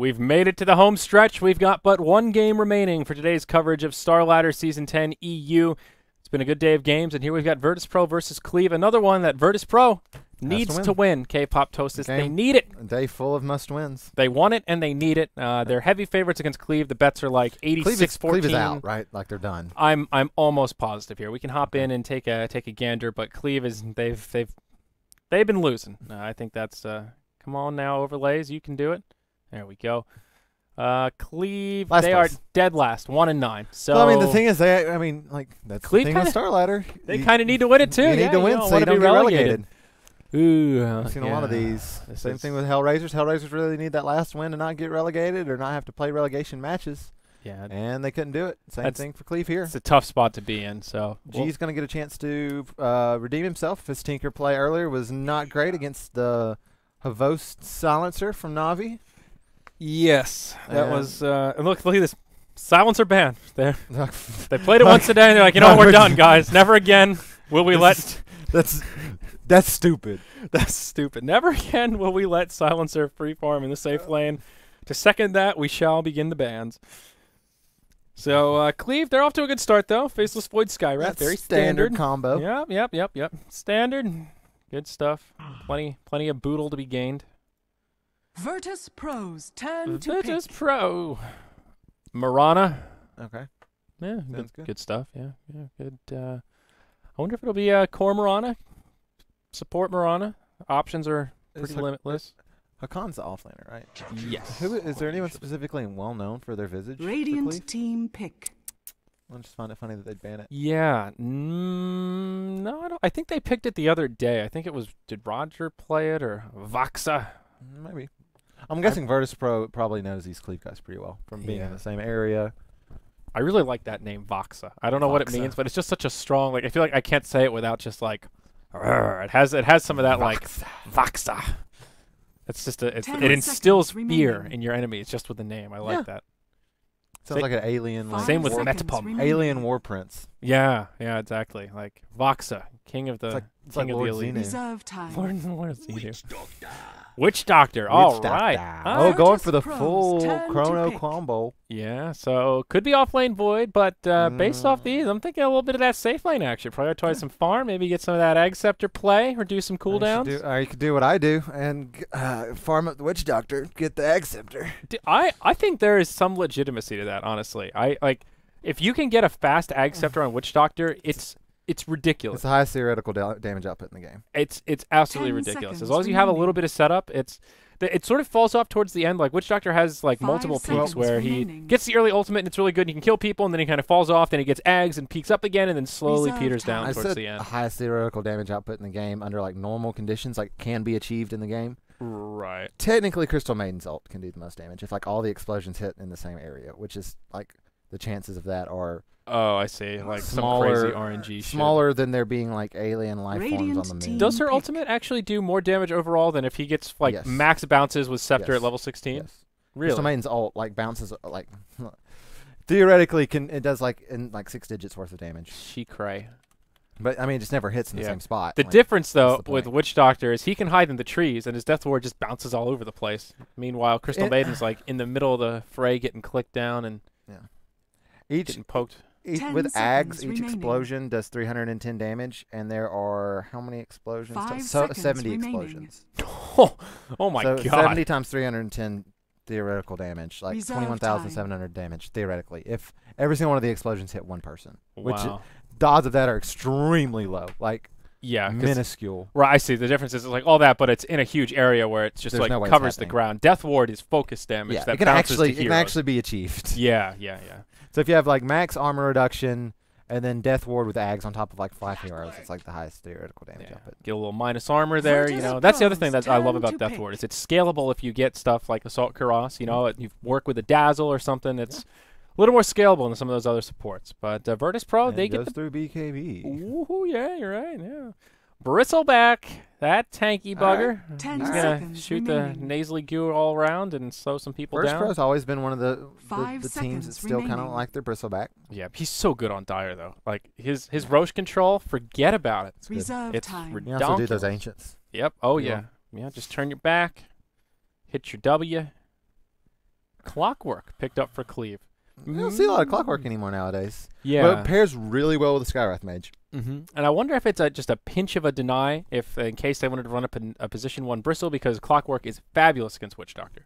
We've made it to the home stretch. We've got but one game remaining for today's coverage of Starladder Season 10 EU. It's been a good day of games, and here we've got Virtus.Pro versus Cleave, another one that Virtus.Pro needs to win. K-Pop Toasters, they need it. A day full of must-wins. They want it, and they need it. They're heavy favorites against Cleave. The bets are like 86-14. Cleave is out, right? Like they're done. I'm almost positive here. We can hop in and take a gander, but Cleave is they've been losing. I think that's come on now, overlays. You can do it. There we go. Cleave, they are dead last, 1-9. So well, I mean, the thing is, that's Cleave the thing with Starladder. They kind of need to win it too. You need to win, so you don't get relegated. Ooh, I've seen a lot of these. Same thing with Hellraisers. Hellraisers really need that last win to not get relegated or not have to play relegation matches. Yeah, and they couldn't do it. Same thing for Cleave here. It's a tough spot to be in. So G's going to get a chance to redeem himself. His Tinker play earlier was not great against the Havost Silencer from Navi. Yes, that was. Look at this. Silencer ban. They played it once a day, and they're like, you know what, we're done, guys. Never again will we let. That's stupid. That's stupid. Never again will we let Silencer freeform in the safe lane. To second that, we shall begin the bans. So Cleave, they're off to a good start though. Faceless Void Skyrat, very standard combo. Yep. Standard. Good stuff. Plenty of boodle to be gained. Virtus.Pro's turn to pick. Virtus.Pro. Marana. Okay. Yeah, good. Good stuff. Yeah, good. I wonder if it'll be core Marana, support Marana. Options are pretty limitless. Hakan's the offlaner, right? Yes. Is there anyone specifically well known for their visage? Radiant team pick. I just find it funny that they'd ban it. Yeah. No, I don't. I think they picked it the other day. I think it was. Did Roger play it or Voxa? Maybe. I'm guessing Virtus.Pro probably knows these Cleave guys pretty well from being in the same area. I really like that name, Voxa. I don't know what it means, but it's just such a strong. Like I feel like I can't say it without just like. It has some of that Voxa. It's just it instills fear in your enemies just with the name. I like that. Sounds like an alien. Same with Metapum. Alien War Prince. Yeah, exactly. Like Voxa, king of the king of the elite. Reserve time. Witch Doctor. All right. Oh, going for the full chrono combo. Yeah, so could be off lane void, but based off these, I'm thinking a little bit of that safe lane action. Prioritize some farm, maybe get some of that Egg Scepter play, or do some cooldowns. You could do what I do and farm up the Witch Doctor, get the Egg Scepter. I think there is some legitimacy to that, honestly. If you can get a fast Egg Scepter on Witch Doctor, it's ridiculous. It's the highest theoretical damage output in the game. It's absolutely ridiculous. As long as you have a little bit of setup, it sort of falls off towards the end. Like Witch Doctor has like multiple peaks where he gets the early ultimate and it's really good and he can kill people, and then he kind of falls off, then he gets eggs and peaks up again, and then slowly peters down towards the end. The highest theoretical damage output in the game under like normal conditions can be achieved in the game. Right. Technically, Crystal Maiden's ult can do the most damage if like all the explosions hit in the same area, which is like the chances of that are. Oh, I see. Like smaller, some crazy RNG smaller than there being like alien life forms on the moon. Does her ultimate actually do more damage overall than if he gets like max bounces with Scepter at level 16? Yes. Really? Crystal Maiden's ult like bounces like theoretically it does like in like 6 digits worth of damage. She cray. But I mean, it just never hits in the same spot. The difference though with Witch Doctor is he can hide in the trees, and his Death Ward just bounces all over the place. Meanwhile, Crystal Maiden's like in the middle of the fray, getting clicked down and getting poked. With Ags, each explosion does 310 damage, and there are how many explosions? 70 explosions. Oh my god! 70 times 310 theoretical damage, like 21,700 damage theoretically. If every single one of the explosions hit one person, which the odds of that are extremely low, like minuscule. Right, I see. The difference is like all that, but it's in a huge area where it's just like covers the ground. Death Ward is focus damage. That it can actually be achieved. Yeah. So if you have like max armor reduction and then Death Ward with Ags on top of like 5 heroes, it's like the highest theoretical damage output. Get a little minus armor there, you know. That's the other thing that I love about Death Ward is it's scalable if you get stuff like Assault Cuirass, you know, you work with a Dazzle or something. It's a little more scalable than some of those other supports. But Virtus.Pro, they get through BKB. Ooh, yeah, you're right, yeah. Bristleback, that tanky bugger. He's going to shoot the nasally goo all around and slow some people down. Virtus.Pro's always been one of the teams that still kind of like their Bristleback. Yeah, he's so good on Dire, though. Like, his Roche control, forget about it. It's ridiculous. You also do those Ancients. Yep. Oh, yeah. Yeah, just turn your back, hit your W, Clockwork picked up for Cleave. You don't see a lot of Clockwork anymore nowadays. Yeah. But it pairs really well with the Skywrath Mage. And I wonder if it's just a pinch of a deny, if in case they wanted to run up a position 1 Bristle, because Clockwork is fabulous against Witch Doctor.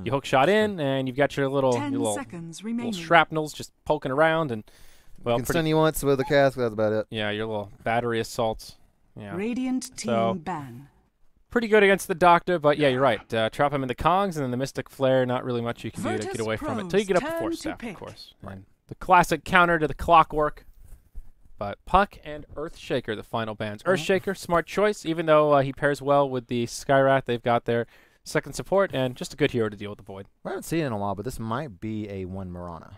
You hook shot in, and you've got your little shrapnels just poking around, and well, you can stun you once with the cast. That's about it. Yeah, your little battery assaults. Yeah. Radiant team ban. Pretty good against the Doctor, but yeah, you're right. Trap him in the Kongs, and then the Mystic Flare, not really much you can do to get away from it until you get up to Force Staff, of course. Right. The classic counter to the Clockwork. But Puck and Earthshaker, the final bans. Earthshaker, smart choice, even though he pairs well with the Skywrath. They've got their second support, and just a good hero to deal with the Void. I haven't seen it in a while, but this might be a 1 Mirana.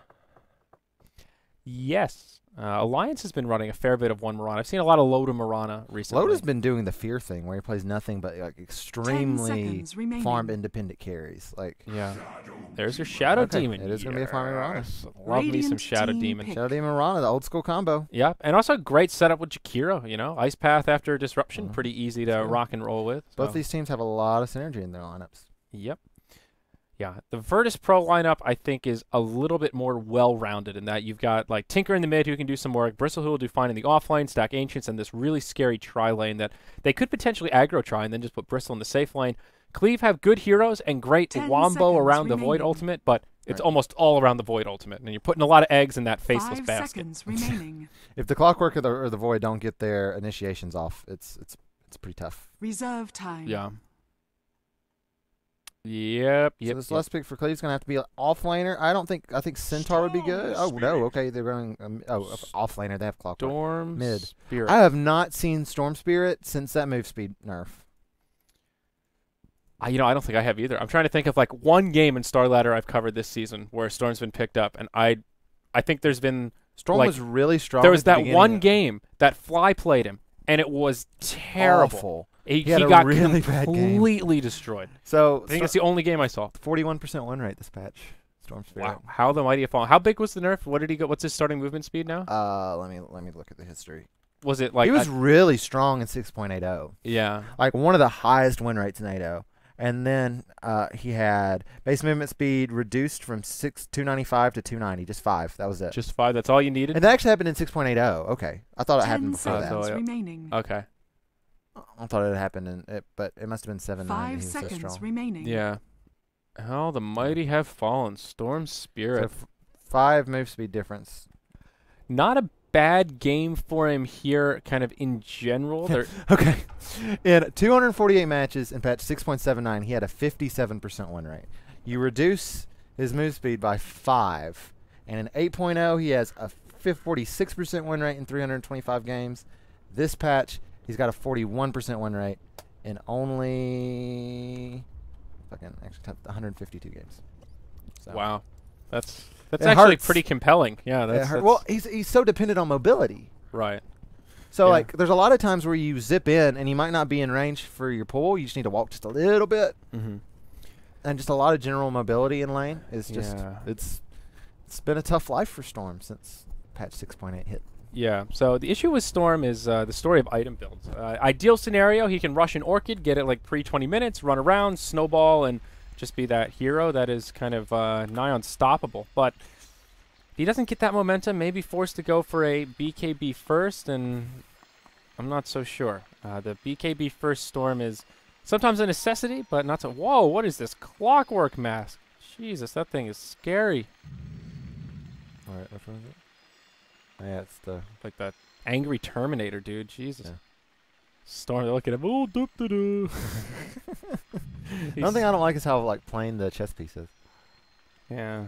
Yes. Alliance has been running a fair bit of 1 Mirana. I've seen a lot of Loda Mirana recently. Loda's been doing the fear thing, where he plays nothing but like extremely farm independent carries. Like, yeah. There's your Shadow Demon. It is going to be a farm Mirana. Love me some Shadow Demon. Shadow Demon Mirana, the old school combo. Yeah, and also a great setup with Jakiro, you know. Ice Path after Disruption, pretty easy to rock and roll with. Both these teams have a lot of synergy in their lineups. Yep. Yeah, the Virtus.Pro lineup, I think, is a little bit more well-rounded in that you've got, like, Tinker in the mid who can do some work, Bristle who will do fine in the offlane, stack Ancients, and this really scary tri-lane that they could potentially aggro try and then just put Bristle in the safe lane. Cleave have good heroes and great wombo around the Void ultimate, but it's almost all around the Void ultimate, and you're putting a lot of eggs in that faceless basket. If the Clockwork or the Void don't get their initiations off, it's pretty tough. Reserve time. Yeah. Yep. So this last pick for Cleave's gonna have to be an offlaner. I think Centaur would be good. Oh no, okay, they're running offlaner. They have Clockwork. Storm mid. Spirit. I have not seen Storm Spirit since that move speed nerf. I don't think I have either. I'm trying to think of like one game in Starladder I've covered this season where Storm's been picked up, and I think there's been Storm was really strong. There was that one game that Fly played him, and it was terrible. Awful. He got really really bad game. Completely destroyed. So I think that's the only game I saw. 41% win rate this patch. Storm Spirit. Wow. How the mighty have fallen. How big was the nerf? What did he go? What's his starting movement speed now? Let me look at the history. Was it like he was really strong in 6.80? Yeah. Like one of the highest win rates in 8.0. And then he had base movement speed reduced from 295 to 290, just 5. That was it. Just 5. That's all you needed. And that actually happened in 6.80. Okay, I thought it happened before that. Remaining. Okay. I thought it had happened in it, but it must have been 7.9. 5 seconds remaining. Yeah. How the mighty have fallen. Storm Spirit. So 5 move speed difference. Not a bad game for him here, kind of in general. Okay. In 248 matches in patch 6.79, he had a 57% win rate. You reduce his move speed by 5, and in 8.0, he has a 46% win rate in 325 games. This patch, he's got a 41% win rate in only 152 games. So. Wow. That's actually pretty compelling. Yeah, that's well, he's so dependent on mobility. Right. So like there's a lot of times where you zip in and you might not be in range for your pull. You just need to walk just a little bit. And just a lot of general mobility in lane is just it's been a tough life for Storm since patch 6.8 hit. Yeah, so the issue with Storm is the story of item builds. Ideal scenario, he can rush an Orchid, get it like pre-20 minutes, run around, snowball, and just be that hero that is kind of nigh unstoppable. But if he doesn't get that momentum, maybe forced to go for a BKB first, and I'm not so sure. The BKB first Storm is sometimes a necessity, but not so. Whoa, what is this Clockwork mask? Jesus, that thing is scary. All right, which one is it? Yeah, it's the like that angry Terminator, dude. Jesus. Yeah. Storm, they're looking at him. Oh, doop doo doo. One thing I don't like is how like plain the chess piece is. Yeah.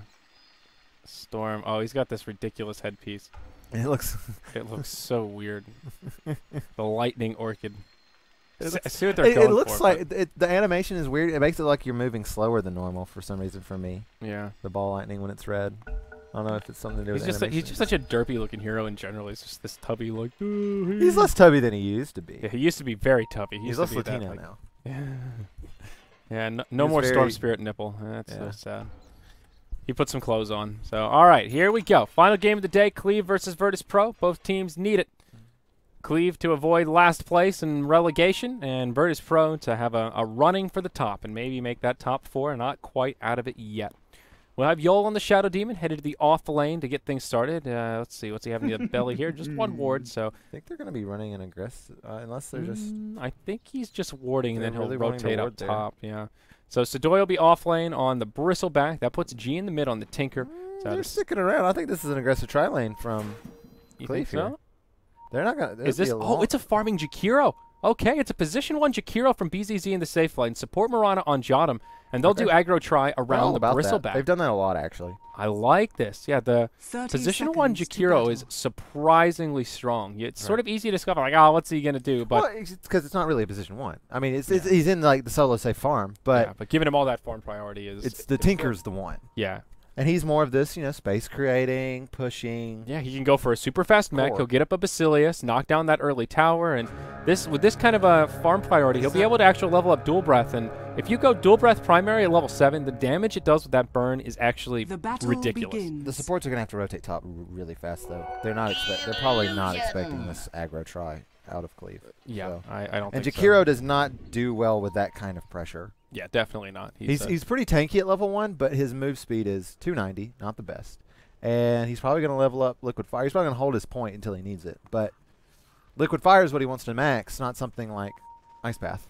Storm. Oh, he's got this ridiculous headpiece. It looks so weird. The lightning orchid. I see what they're going for. It looks like the animation is weird. It makes it like you're moving slower than normal for some reason for me. Yeah. The ball lightning when it's red. I don't know if it's something to do with animation. He's just such a derpy looking hero in general. He's just this tubby like. He's less tubby than he used to be. Yeah, he used to be very tubby. He's less Latino now. Yeah, no more Storm Spirit nipple. That's so sad. He put some clothes on. So, all right, here we go. Final game of the day, Cleave versus Virtus.Pro. Both teams need it. Cleave to avoid last place and relegation, and Virtus.Pro to have a running for the top and maybe make that top 4. Not quite out of it yet. We'll have Yol on the Shadow Demon, headed to the off lane to get things started. Let's see, what's he having in the belly here? Just one ward, so. I think they're going to be running an aggressive, unless they're just. I think he's just warding, and then he'll really rotate up top. Yeah. So Sadoy will be off lane on the Bristleback. That puts G in the mid on the Tinker. So they're sticking around. I think this is an aggressive tri lane from Cleave here. So? They're not going to. Is this? Oh, it's a farming Jakiro. Okay, it's a position 1 Jakiro from BZZ in the safe lane. Support Mirana on Jotum, and they'll do aggro try around the Bristleback. They've done that a lot, actually. I like this. Yeah, the position 1 Jakiro is surprisingly strong. It's sort of easy to discover, like, oh, what's he going to do? But well, it's because it's not really a position 1. I mean, he's in, like, the solo safe farm, but... Yeah, but giving him all that farm priority is... It's the Tinker's the one. Yeah. And he's more of this, you know, space creating, pushing. Yeah, he can go for a super fast mech. He'll get up a Basilius, knock down that early tower, and with this kind of a farm priority, he'll be able to actually level up Dual Breath. And if you go Dual Breath primary at level 7, the damage it does with that burn is actually ridiculous. Begins. The supports are gonna have to rotate top really fast, though. They're probably not expecting this aggro try out of Cleave. Yeah, so. I don't. And think Jakiro so. does not do well with that kind of pressure. Yeah, definitely not. He's pretty tanky at level 1, but his move speed is 290, not the best. And he's probably going to level up Liquid Fire. He's probably going to hold his point until he needs it. But Liquid Fire is what he wants to max, not something like Ice Path.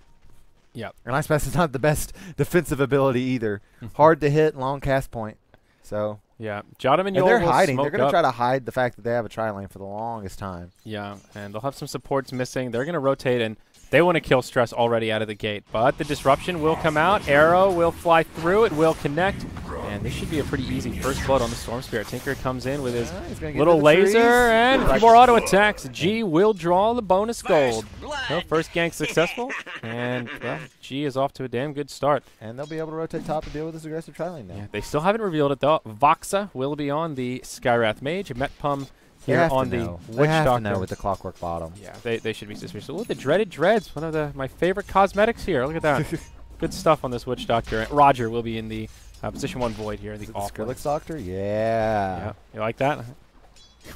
Yep. And Ice Path is not the best defensive ability either. Hard to hit, long cast point. So yeah, Jotum and Yol they're will hiding. smoke They're going to up. try to hide the fact that they have a tri-lane for the longest time. Yeah, and they'll have some supports missing. They're going to rotate, and they want to kill Stress already out of the gate. But the disruption will come out. Arrow will fly through. It will connect. And this should be a pretty easy first blood on the Storm Spirit. Tinker comes in with his little laser and a few more auto attacks. G will draw the bonus gold. Well, first gank successful. And, well, G is off to a damn good start. And they'll be able to rotate top to deal with this aggressive tri-lane now. Yeah, they still haven't revealed it, though. Voxa will be on the Skywrath Mage. Metpum here on the Witch They have Doctor. to know with the Clockwork Bottom. Yeah, they should be suspicious. Look at the Dreaded Dreads, one of my favorite cosmetics here. Look at that. Good stuff on this Witch Doctor. Roger will be in the position 1 Void here. The Skrillex Doctor? Yeah. You like that?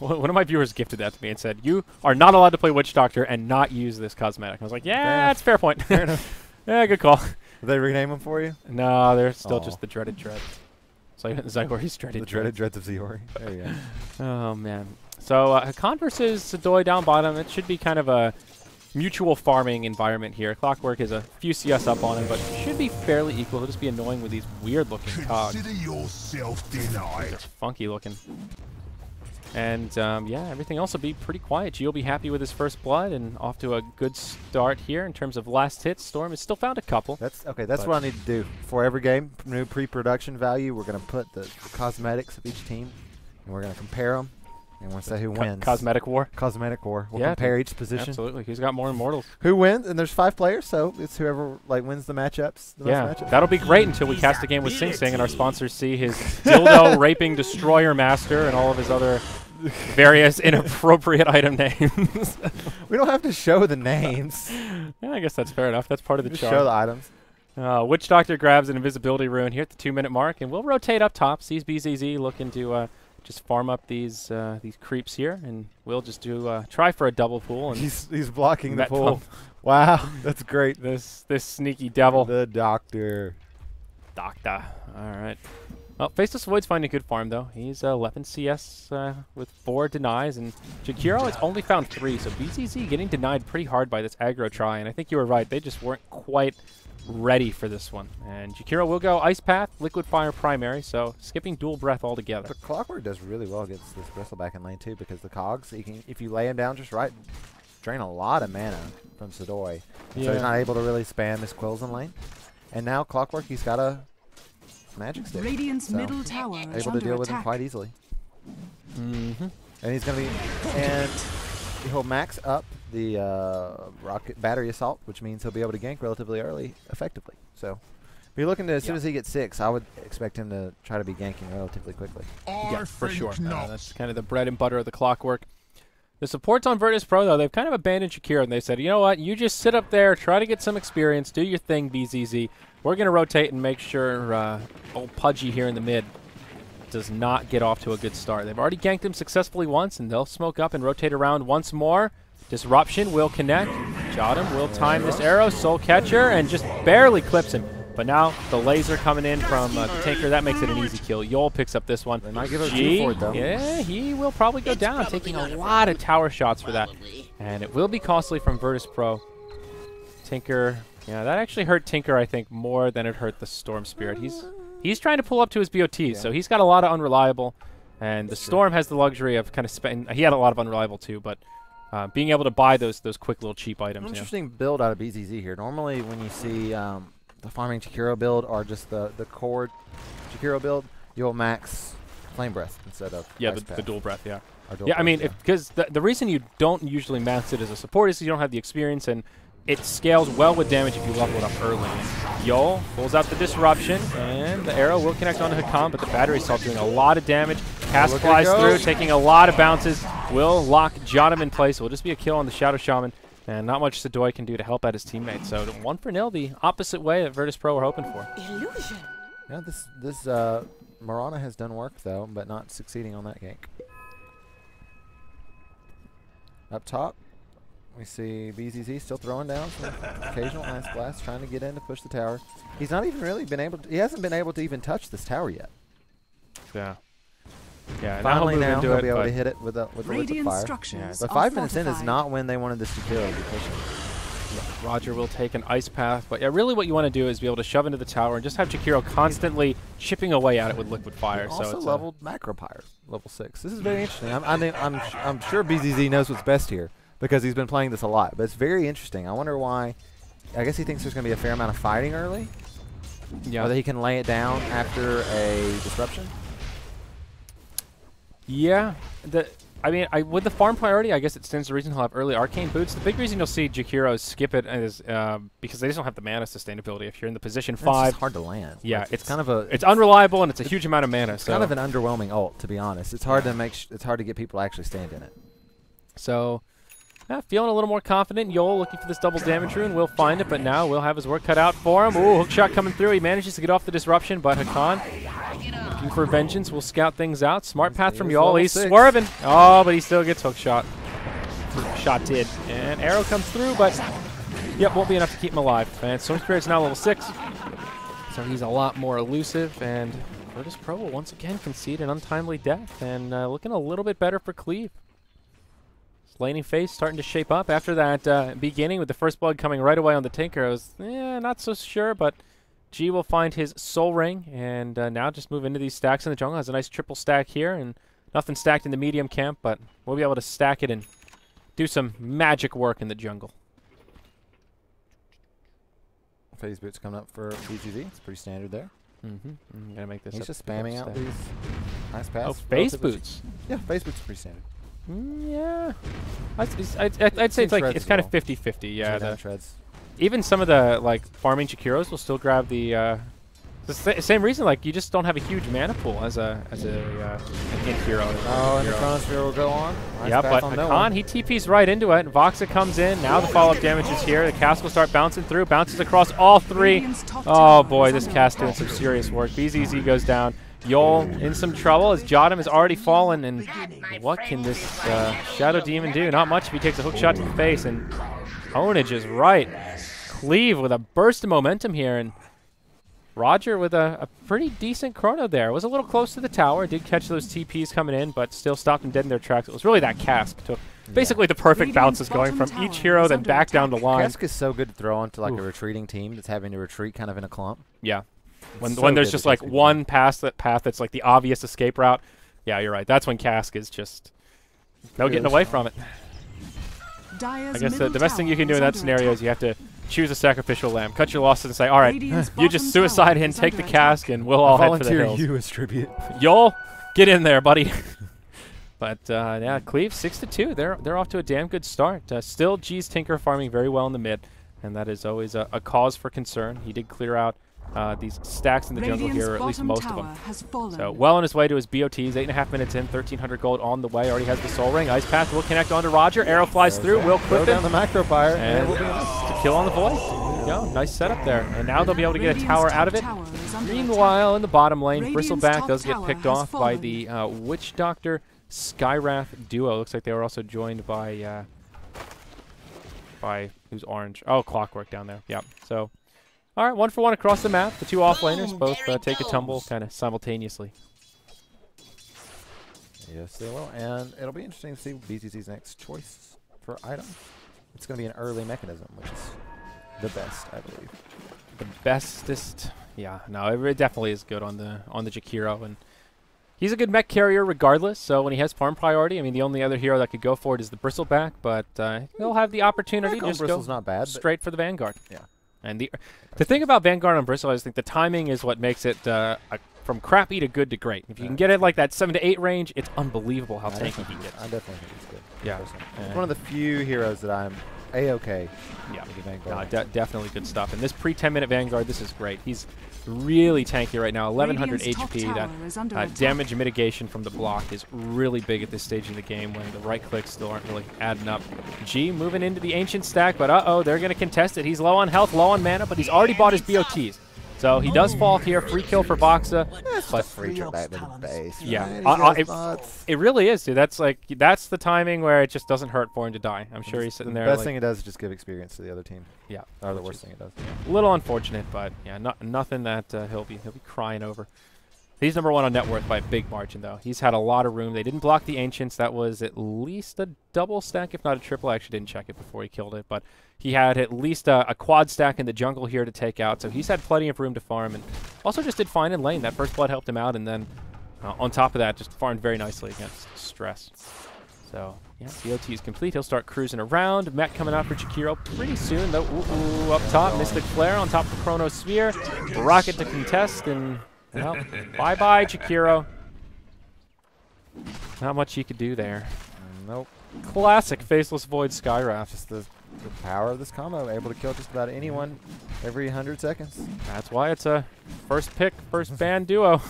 One of my viewers gifted that to me and said, you are not allowed to play Witch Doctor and not use this cosmetic. I was like, yeah, that's a fair point. Fair enough. Yeah, good call. Did they rename them for you? No, they're still just the Dreaded Dreads. So Zyori's Dreaded The Dreaded Dreads of Zyori. There you go. Oh, man. So Hakan versus Sadoy down bottom. It should be kind of a mutual farming environment here. Clockwork is a few CS up on him, but should be fairly equal. He'll just be annoying with these weird-looking cogs. Consider yourself denied. They're funky-looking. And, yeah, everything else will be pretty quiet. G will be happy with his first blood and off to a good start here in terms of last hits. Storm has still found a couple. That's what I need to do. For every game, new pre-production value, we're going to put the cosmetics of each team, and we're going to compare them. And we'll say who wins. Cosmetic war. Cosmetic war. We'll compare each position. Absolutely. Who's got more immortals? Who wins? And there's 5 players, so it's whoever wins the matchups. The most matchups. That'll be great until we cast a game with Sing Sing and our sponsors see his dildo raping destroyer master and all of his other various inappropriate item names. We don't have to show the names. Yeah, I guess that's fair enough. That's part of the charm. Show the items. Witch Doctor grabs an invisibility rune here at the 2-minute mark, and we'll rotate up top. Sees BZZ looking to just farm up these creeps here, and we'll just do try for a double pool. And he's blocking the pool. Wow, that's great. This sneaky devil. The Doctor. All right. Well, Faceless Void's finding a good farm, though. He's 11 CS with 4 denies, and Jakiro has only found 3, so BZZ getting denied pretty hard by this aggro try, and I think you were right. They just weren't quite ready for this one. And Jakiro will go Ice Path, Liquid Fire primary, so skipping Dual Breath altogether. But Clockwork does really well against this Bristleback in lane 2 because the cogs, if you lay him down just right, drain a lot of mana from Sadoy. Yeah. So he's not able to really spam his quills in lane. And now Clockwork, he's got a magic stick. Radiant's middle tower able to deal with him quite easily. And he's going to be, and he'll max up the rocket battery assault, which means he'll be able to gank relatively early, effectively. So, if you're looking to, as soon as he gets 6, I would expect him to try to be ganking relatively quickly. Yeah, for sure. That's kind of the bread and butter of the Clockwork. The supports on Virtus.Pro, though, they've kind of abandoned Shakira, and they said, you know what, you just sit up there, try to get some experience, do your thing, BZZ. We're going to rotate and make sure old Pudgy here in the mid does not get off to a good start. They've already ganked him successfully once, and they'll smoke up and rotate around once more. Disruption will connect. Jotum will time this arrow. Soul Catcher, and just barely clips him. But now the laser coming in from the tanker. That makes it an easy kill. Yol picks up this one. They might give it a 2 for it, though. Yeah, he will probably go down, taking a lot of tower shots for that. And it will be costly from Virtus.Pro. Tinker, yeah, that actually hurt Tinker, I think, more than it hurt the Storm Spirit. He's trying to pull up to his BOTs, so he's got a lot of unreliable. And the Storm has the luxury of kind of spending. He had a lot of unreliable too, but being able to buy those quick little cheap items. Interesting build out of BZZ here. Normally, when you see the farming Chikiro build or just the core Chikiro build, you'll max Flame Breath instead of the dual breath. Yeah. Dual yeah, I mean, breath, because the reason you don't usually max it as a support is you don't have the experience, and it scales well with damage if you level it up early. Yol pulls out the disruption, and the arrow will connect onto Hakan, but the battery assault doing a lot of damage. Cast flies through, taking a lot of bounces. Will lock Jotum in place. It will just be a kill on the Shadow Shaman, and not much Sadoy can do to help out his teammates. So 1-0, the opposite way that Virtus.Pro were hoping for. Illusion. Yeah, this Mirana has done work though, but not succeeding on that gank. Up top, we see BZZ still throwing down some occasional Ice Blast, trying to get in to push the tower. He's not even really been able to, he hasn't been able to even touch this tower yet. Yeah. Yeah, finally now he'll be able but to hit it with the liquid fire. Yeah, but 5 minutes in is not when they wanted this to kill. Roger will take an ice path, but yeah, really what you want to do is be able to shove into the tower and just have Chikiro constantly chipping away at it with liquid fire. Also so it's leveled Macro Pyre, level 6. This is very interesting. I'm sure BZZ knows what's best here because he's been playing this a lot, but it's very interesting. I wonder why. I guess he thinks there's going to be a fair amount of fighting early. Yeah. Or that he can lay it down after a disruption. Yeah. I mean, with the farm priority, I guess it stands to reason he'll have early arcane boots. The big reason you'll see Jakiro skip it is because they just don't have the mana sustainability. If you're in the position 5, it's hard to land. Yeah, like it's kind of a it's unreliable and it's a huge amount of mana. It's kind of an underwhelming ult, to be honest. It's hard to it's hard to get people to actually stand in it. So, feeling a little more confident. Yol looking for this double damage rune. Will find it, but now will have his work cut out for him. Ooh, hook shot coming through. He manages to get off the disruption, but Hakan looking for vengeance. Will scout things out. Smart path from Yol. He's swerving. Oh, but he still gets hook shot. Shot did. And arrow comes through, but yep, won't be enough to keep him alive. And Storm Spirit's now level 6. So he's a lot more elusive, and Virtus.Pro will once again concede an untimely death, and looking a little bit better for Cleave. Laning phase starting to shape up after that beginning with the first blood coming right away on the Tinker. I was not so sure, but G will find his soul ring and now just move into these stacks in the jungle. Has a nice triple stack here and nothing stacked in the medium camp, but we'll be able to stack it and do some magic work in the jungle. Phase boots coming up for BGZ. It's pretty standard there. I'm gonna make this. He's just spamming out these nice paths. Oh, phase boots. Yeah, phase boots are pretty standard. Yeah, I'd say it's kind of 50-50. Yeah, even some of the farming Chikiros will still grab the same reason. Like you just don't have a huge mana pool as an int hero. Oh, and the Chronosphere will go on. Nice yeah, but Hakan, he TP's right into it. Voxa comes in. Now the follow-up damage is here. The cast will start bouncing through. Bounces across all 3. Oh boy, this cast doing some serious work. BZZ goes down. Yol in some trouble as Jotum has already fallen, and what can this Shadow Demon do? Not much if he takes a hook shot to the face, and Onage is right. Cleave with a burst of momentum here, and Roger with a pretty decent chrono there. Was a little close to the tower, did catch those TPs coming in, but still stopped them dead in their tracks. It was really that cask. Took basically the perfect bounces going from each hero, then back down the line. Cask is so good to throw onto like a retreating team that's having to retreat kind of in a clump. Yeah. When there's just like one path that's like the obvious escape route. Yeah, you're right. That's when Cask is just no getting away from it. I guess the best thing you can do in that scenario is you have to choose a sacrificial lamb, cut your losses, and say, all right, you just suicide in, take the cask, and we'll all head for the hills. You as tribute. Yol, get in there, buddy. But yeah, Cleave 6-2. They're off to a damn good start. Still, G's Tinker farming very well in the mid, and that is always a cause for concern. He did clear out these stacks in the jungle here, or at least most of them. So well on his way to his BOTs. 8.5 minutes in, 1,300 gold on the way. Already has the Soul Ring. Ice Path will connect onto Roger. Arrow flies through. Will clip down the Macro Pyre, and will be enough to kill on the Void. There you go. Nice setup there. And now they'll be able to get a tower out of it. Meanwhile, in the bottom lane, Bristleback does get picked off by the Witch Doctor Skywrath duo. Looks like they were also joined by who's orange? Oh, Clockwork down there. Yeah. So All right, 1-for-1 across the map. The two offlaners both take a tumble kind of simultaneously. Yes, they will. And it'll be interesting to see BZZ's next choice for item. It's going to be an early mechanism, which is the best, I believe. The bestest. Yeah, no, it definitely is good on the Jakiro, and he's a good mech carrier regardless. So when he has farm priority, I mean, the only other hero that could go for it is the Bristleback, but he'll have the opportunity to just go not bad, straight for the Vanguard. Yeah. And the thing about Vanguard on Bristle, I just think the timing is what makes it from crappy to good to great. If you can get it like that 7 to 8 range, it's unbelievable how tanky he gets. I definitely think it's good. Yeah. It's one of the few heroes that I'm A-okay. Yeah, no, definitely good stuff. And this pre-10-minute Vanguard, this is great. He's really tanky right now, 1100 HP. That damage mitigation from the block is really big at this stage in the game when the right clicks still aren't really adding up. G moving into the Ancient stack, but uh-oh, they're going to contest it. He's low on health, low on mana, but he's already bought his BOTs. So he does fall here, free kill for Voxa, but free kill back to the base. Yeah, it really is, dude. That's the timing where it just doesn't hurt for him to die. I'm sure he's sitting there. The best thing it does is just give experience to the other team. Yeah, or the worst thing it does. A little unfortunate, but yeah, nothing that he'll be crying over. He's #1 on net worth by a big margin, though. He's had a lot of room. They didn't block the Ancients. That was at least a double stack, if not a triple. I actually didn't check it before he killed it, but he had at least a quad stack in the jungle here to take out, so he's had plenty of room to farm, and also just did fine in lane. That first blood helped him out, and then on top of that, just farmed very nicely against stress. So, yeah, BOT is complete. He'll start cruising around. Mech coming out for Jakiro pretty soon, though. Ooh, up top, Mystic Flare on top of Chronosphere. Rocket to contest, and well, bye-bye, Jakiro. Not much he could do there. Nope. Classic Faceless Void Skywrath. Just the power of this combo, able to kill just about anyone every 100 seconds. That's why it's a first pick, first ban duo.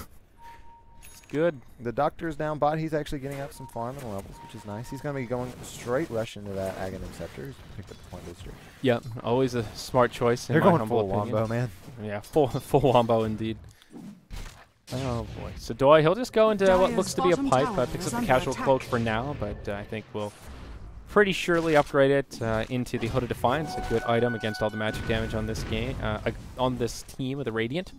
It's good. The Doctor's down bot. He's actually getting up some farm and levels, which is nice. He's going to be going straight rush into that Aghanim Scepter. He's picked up the point booster. Yep, always a smart choice. They're going full wombo, man. Yeah, full wombo indeed. Oh boy. So Doi, he'll just go into what looks to be a pipe. Picks up the casual cloak for now, but I think we'll pretty surely upgrade it into the Hood of Defiance, a good item against all the magic damage on this game, on this team of the Radiant.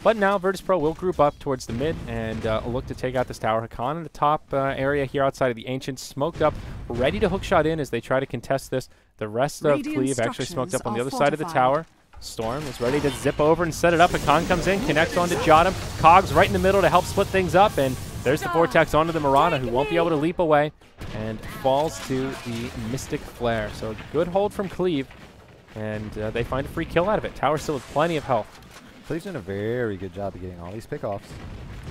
But now Virtus.Pro will group up towards the mid and look to take out this tower. Hakan in the top area here outside of the Ancients, smoked up, ready to hookshot in as they try to contest this. The rest of Cleave actually smoked up on the other side of the tower. Storm is ready to zip over and set it up. Hakan comes in, connects onto Jotum. Cogs right in the middle to help split things up, and there's the Vortex onto the Mirana, who won't be able to leap away, and falls to the Mystic Flare. So a good hold from Cleave, and they find a free kill out of it. Tower still with plenty of health. Cleave's doing a very good job of getting all these pickoffs.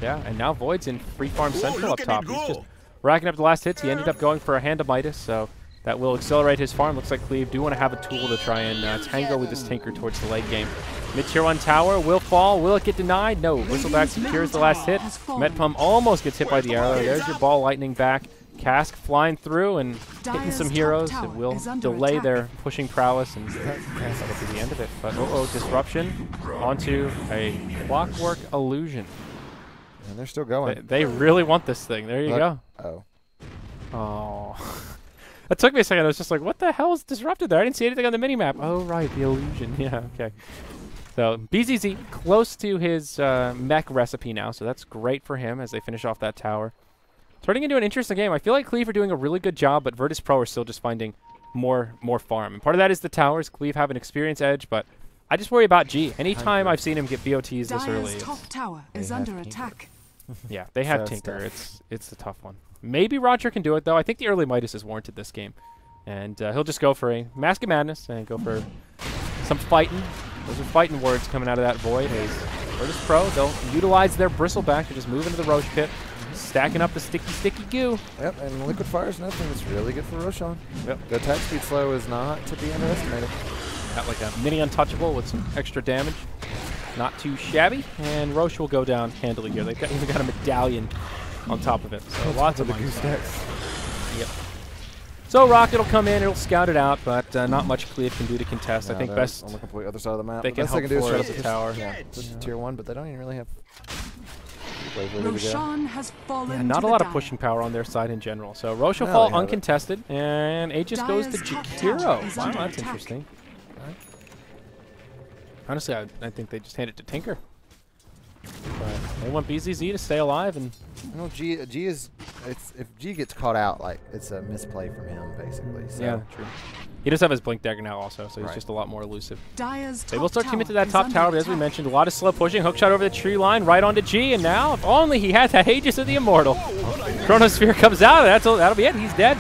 Yeah, and now Void's in free farm central up top. He's just racking up the last hits. He ended up going for a Hand of Midas, so that will accelerate his farm. Looks like Cleave do want to have a tool to try and tango with this Tinker towards the late game. Mid-tier 1 tower will fall. Will it get denied? No. Whistleback secures the last hit. Metpum almost gets hit by the arrow. There's your ball lightning back. Cask flying through and hitting some heroes. It will delay their pushing prowess, and that'll be the end of it. But disruption onto a Clockwork Illusion. And they're still going. They really want this thing. There you go. Oh. That took me a second. I was just like, what the hell is disrupted there? I didn't see anything on the minimap. Oh, right, the illusion. Yeah, okay. So BZZ close to his mech recipe now, so that's great for him as they finish off that tower. Turning into an interesting game. I feel like Cleave are doing a really good job, but Virtus.Pro are still just finding more farm. And part of that is the towers. Cleave have an experience edge, but I just worry about G. Anytime I've seen him get BOTs this early, top tower is under attack. Yeah, they have Tinker. It's a tough one. Maybe Roger can do it, though. I think the early Midas is warranted this game. And he'll just go for a Mask of Madness and go for some fighting. Those are fighting words coming out of that Void. As Virtus.Pro, they'll utilize their Bristleback to just move into the Roche pit, stacking up the sticky goo. Yep, and Liquid Fire is another thing that's really good for Roshan. Yep. The attack speed slow is not to be underestimated. Got like a mini untouchable with some extra damage. Not too shabby. And Roche will go down handily here. They've even got a medallion on top of it. So lots of goose stacks. Yep. So Rocket will come in, it'll scout it out, but not much Cleave can do to contest. I think best on the complete other side of the map. They can help for the tower. Yeah, just tier 1, but they don't even really have. Roshan has fallen. Not a lot of pushing power on their side in general. So Roche will fall uncontested, and Aegis goes to Jakiro. Wow, that's interesting. Honestly, I think they just hand it to Tinker. But they want BZZ to stay alive, and G is if G gets caught out, like it's a misplay from him basically. So. Yeah, true. He does have his Blink Dagger now also, so he's just a lot more elusive. Dyer's They will start teaming to that top tower, but as we mentioned, a lot of slow pushing. Hookshot over the tree line, right onto G, and now, if only he had the Aegis of the Immortal. Chronosphere comes out, that'll be it. He's dead.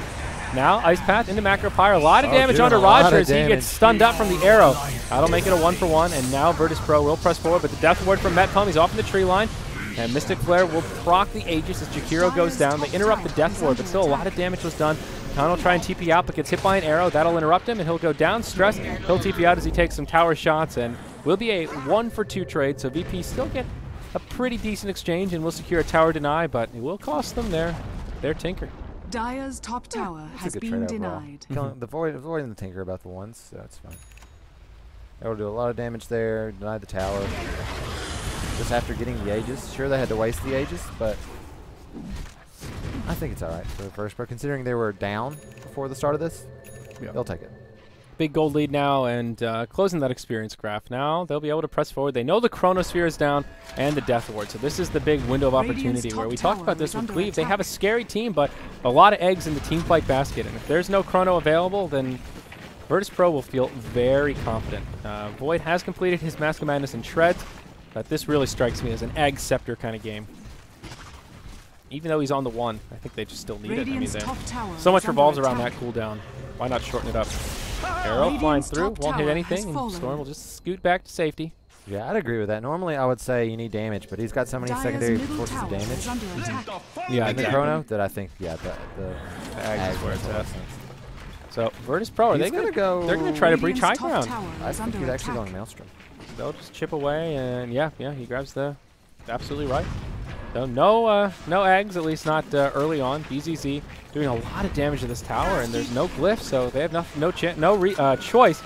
Now, Ice Path into Macro Pyre. A lot of damage onto Roger as he gets stunned up from the arrow. That'll make it a 1-for-1, and now Virtus.Pro will press forward, but the Death Ward from Metpalm, he's off in the tree line. And Mystic Flare will proc the Aegis as Jakiro goes down. They interrupt the Death Ward, but still a lot of damage was done. Khan will try and TP out, but gets hit by an arrow. That'll interrupt him, and he'll go down. Stress, he'll TP out as he takes some tower shots, and will be a 1-for-2 trade. So VP still get a pretty decent exchange, and will secure a tower deny, but it will cost them their Tinker. Dyer's top tower has been denied. Avoiding the Tinker about the ones, so it's fine. That'll do a lot of damage there, deny the tower. Just after getting the Aegis. Sure, they had to waste the Aegis, but I think it's alright for the Virtus.Pro. Considering they were down before the start of this, they'll take it. Big gold lead now, and closing that experience graph. Now they'll be able to press forward. They know the Chronosphere is down and the Death Ward, so this is the big window of opportunity where we talked about this with Cleave. They have a scary team, but a lot of eggs in the team fight basket, and if there's no Chrono available, then Virtus.Pro will feel very confident. Void has completed his Mask of Madness and Shreds, but this really strikes me as an Egg Scepter kind of game. Even though he's on the 1, I think they just still need it. I mean, so much revolves around that cooldown. Why not shorten it up? Arrow flying through, won't hit anything, and Storm will just scoot back to safety. Yeah, I'd agree with that. Normally, I would say you need damage, but he's got so many secondary sources of damage. Yeah, in the Chrono that I think, the Ag is where it's at. So Virtus.Pro, are they gonna go? They're gonna try to breach high ground. I think he's actually going Maelstrom. They'll just chip away, and yeah, he grabs the. Absolutely right. So no eggs, at least not early on. BZZ doing a lot of damage to this tower, and there's no glyph, so they have no choice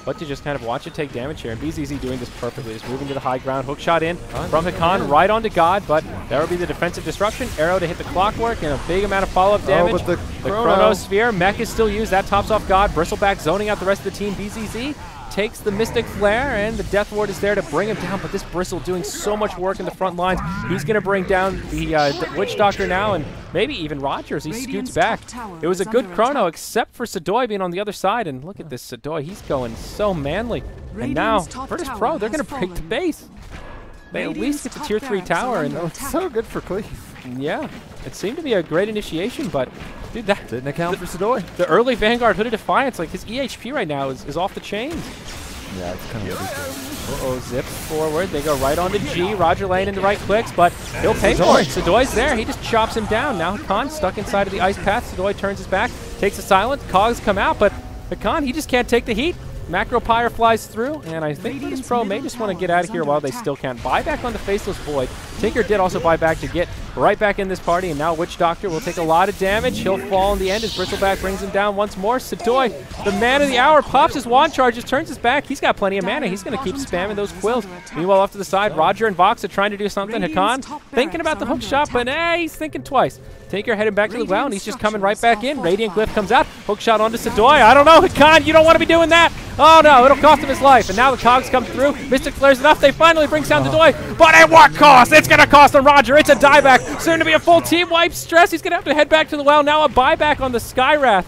but to just kind of watch it take damage here. And BZZ doing this perfectly, just moving to the high ground, hook shot in from Hakan right onto God, but that would be the defensive disruption. Arrow to hit the clockwork, and a big amount of follow-up damage. But the Chronosphere, Mech is still used, that tops off God. Bristleback zoning out the rest of the team. BZZ takes the Mystic Flare, and the Death Ward is there to bring him down, but this Bristle doing so much work in the front lines. He's going to bring down the Witch Doctor now, and maybe even Rogers. He scoots back. It was a good Chrono, except for Sadoy being on the other side, and look at this Sadoy. He's going so manly. And now, Virtus.Pro, they're going to break the base. They at least get the Tier 3 tower, and it's so good for Cleave. Yeah, it seemed to be a great initiation, but dude, that didn't account for Sadoy. The early Vanguard Hooded Defiance, like his EHP right now is off the chains. Yeah, it's kind of ridiculous. Zips forward. They go right onto G. Roger laying in the right clicks, but he'll pay for it. Sadoy's there. He just chops him down. Now Hakan stuck inside of the ice path. Sadoy turns his back, takes a silence. Cogs come out, but Hakan, he just can't take the heat. Macro Pyre flies through, and I think Virtus.Pro may just want to get out of here while they still can. Buy back on the Faceless Void. Tinker did also buy back to get right back in this party, and now Witch Doctor will take a lot of damage. He'll fall in the end as Bristleback brings him down once more. Sadoy, the man of the hour, pops his wand charges, turns his back. He's got plenty of mana. He's going to keep spamming those quills. Meanwhile, off to the side, Roger and Vox are trying to do something. Hakan thinking about the hook shot, but he's thinking twice. Tinker heading back to the well, and he's just coming right back in. Radiant Glyph comes out. Hook shot onto Sadoy. I don't know, Hakan, you don't want to be doing that. Oh no, it'll cost him his life. And now the Cogs come through. Mystic Flare's enough. They finally bring down Sadoy. But at what cost? It's going to cost him Roger. It's a dieback. Soon to be a full team wipe. Stress. He's going to have to head back to the well. Now a buyback on the Skywrath.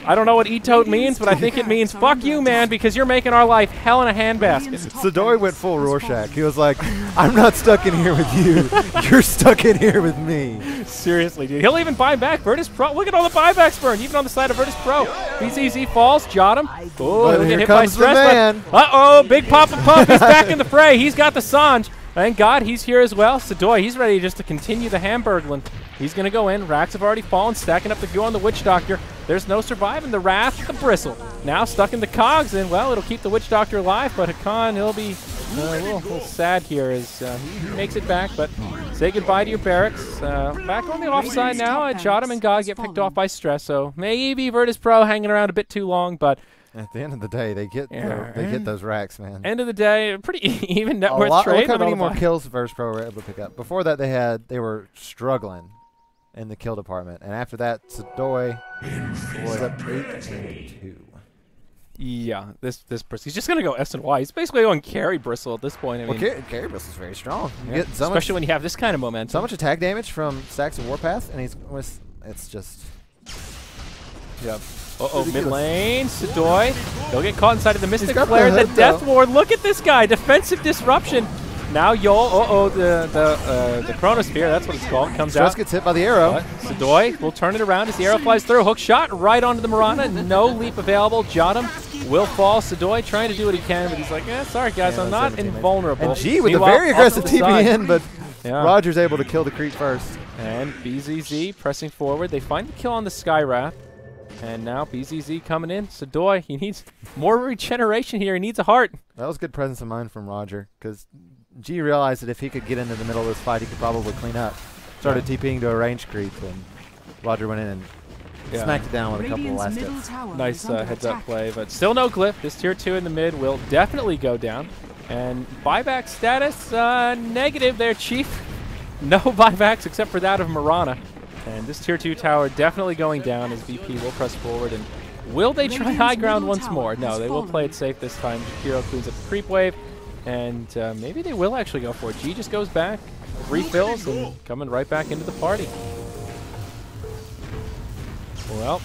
I don't know what E-Tote means, but I think it means fuck you, man, because you're making our life hell in a handbasket. Sadoy went full Rorschach. He was like, I'm not stuck in here with you. You're stuck in here with me. Seriously, dude. He'll even buy back Virtus.Pro. Look at all the buybacks burned, even on the side of Virtus.Pro. BZZ falls, jot him. Oh, he'll get hit by Stress. Uh-oh, Big Papa Pump. He's back in the fray. He's got the Sanj. Thank God he's here as well. Sadoy, he's ready just to continue the Hamburgland. He's going to go in. Racks have already fallen, stacking up the goo on the Witch Doctor. There's no surviving the Wrath, the Bristle. Now stuck in the Cogs, and, well, it'll keep the Witch Doctor alive, but Hakan, he'll be a little sad here as he makes it back, but say goodbye to your barracks. Back on the offside now. Jotum and God get picked off by Stress, so maybe Virtus.Pro hanging around a bit too long, but at the end of the day, they get those racks, man. End of the day, pretty even net worth trade. Look how many more kills Virtus.Pro were able to pick up. Before that, they were struggling in the kill department, and after that, Sadoy was up 8-2. Yeah, this Bristle. He's just going to go S and Y. He's basically going carry Bristle at this point. I mean, carry Bristle's very strong. You yeah. get so especially when you have this kind of momentum. So much attack damage from stacks of Warpath, and it's just... Yep. Mid lane, Sadoy. He'll get caught inside of the Mystic Flare. The Death Ward. Look at this guy. Defensive disruption. Now Yol. The Chronosphere. That's what it's called. Comes out. Stress gets hit by the arrow. But Sadoy will turn it around as the arrow flies through. Hook shot right onto the Mirana. No leap available. Jotum will fall. Sadoy trying to do what he can, but he's like, sorry guys, I'm not invulnerable. And G with a very aggressive TP in, but yeah. Roger's able to kill the creep first. And BZZ pressing forward. They find the kill on the Skywrath. And now BZZ coming in. Sadoy, he needs more regeneration here. He needs a heart. That was good presence of mind from Roger, because G realized that if he could get into the middle of this fight, he could probably clean up. Started TPing to a range creep, and Roger went in and smacked it down with a couple of last hits. Nice heads-up play, but still no glyph. This tier 2 in the mid will definitely go down. And buyback status, negative there, Chief. No buybacks except for that of Mirana. And this tier 2 tower definitely going down as VP will press forward. And will they try high ground once more? No, they will play it safe this time. Hero cleans up the creep wave. And maybe they will actually go for it. G just goes back, refills, and coming right back into the party. Well,